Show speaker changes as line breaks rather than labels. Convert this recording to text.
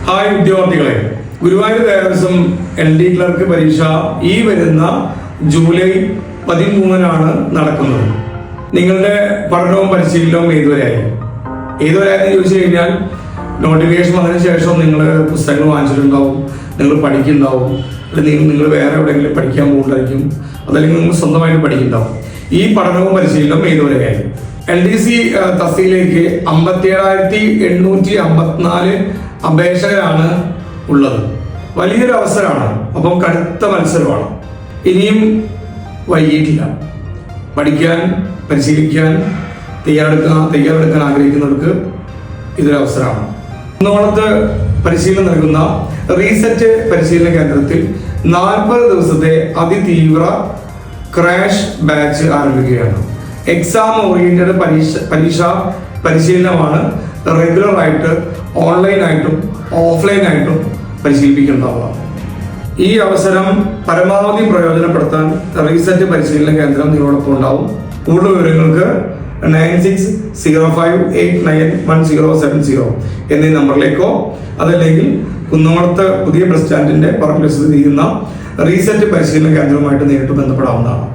Hi ഉദ്യോഗാർത്ഥികളെ, Guruvayur Devaswom LD clerk പരീക്ഷ ഈ വരുന്ന ജൂലൈ 13-നാണ് നടക്കുന്നത്. നിങ്ങളുടെ പഠനവും പരിശീലനവും ഏതുവരെയായെന്ന് ചോദിച്ചു കഴിഞ്ഞാൽ നോട്ടിഫിക്കേഷൻ വന്നതിന് ശേഷം നിങ്ങൾ പുസ്തകങ്ങൾ വാങ്ങിച്ചിട്ടുണ്ടാവും, നിങ്ങൾ പഠിക്കുന്നുണ്ടാവും, അല്ലെങ്കിൽ നിങ്ങൾ വേറെ എവിടെയെങ്കിലും പഠിക്കാൻ പോകുന്നുണ്ടായിരിക്കും, അതല്ലെങ്കിൽ നിങ്ങൾ സ്വന്തമായിട്ട് പഠിക്കുന്നുണ്ടാവും. ഈ പഠനവും പരിശീലനവും ഏതുവരെയായി LDC തസ്തിയിലേക്ക് 57,854 അപേക്ഷകരാണ് ഉള്ളത്. വലിയൊരു അവസരമാണ്. അപ്പം കടുത്ത മത്സരമാണ്. ഇനിയും വൈകിട്ടില്ല. പഠിക്കാൻ, പരിശീലിക്കാൻ തയ്യാറെടുക്കാൻ ആഗ്രഹിക്കുന്നവർക്ക് ഇതൊരവസരമാണ്. കുന്നോളത്ത് പരിശീലനം നൽകുന്ന റീസെറ്റ് പരിശീലന കേന്ദ്രത്തിൽ 40 ദിവസത്തെ അതിതീവ്ര ക്രാഷ് ബാച്ച് ആരംഭിക്കുകയാണ്. എക്സാം ഓറിയന്റഡ് പരീക്ഷാ പരിശീലനമാണ് റെഗുലർ ആയിട്ട് ഓൺലൈനായിട്ടും ഓഫ്ലൈനായിട്ടും പരിശീലിപ്പിക്കുന്നുണ്ടാവുക. ഈ അവസരം പരമാവധി പ്രയോജനപ്പെടുത്താൻ റീസെറ്റ് പരിശീലന കേന്ദ്രം നിങ്ങളോടൊപ്പം ഉണ്ടാവും. കൂടുതൽ വിവരങ്ങൾക്ക് 9605891070 എന്നീ നമ്പറിലേക്കോ അതല്ലെങ്കിൽ കുന്നോളത്ത് പുതിയ ബസ് സ്റ്റാൻഡിന്റെ പറമ്പിൽ സ്ഥിതി ചെയ്യുന്ന റീസെറ്റ് പരിശീലന കേന്ദ്രവുമായിട്ട് നേരിട്ട് ബന്ധപ്പെടാവുന്നതാണ്.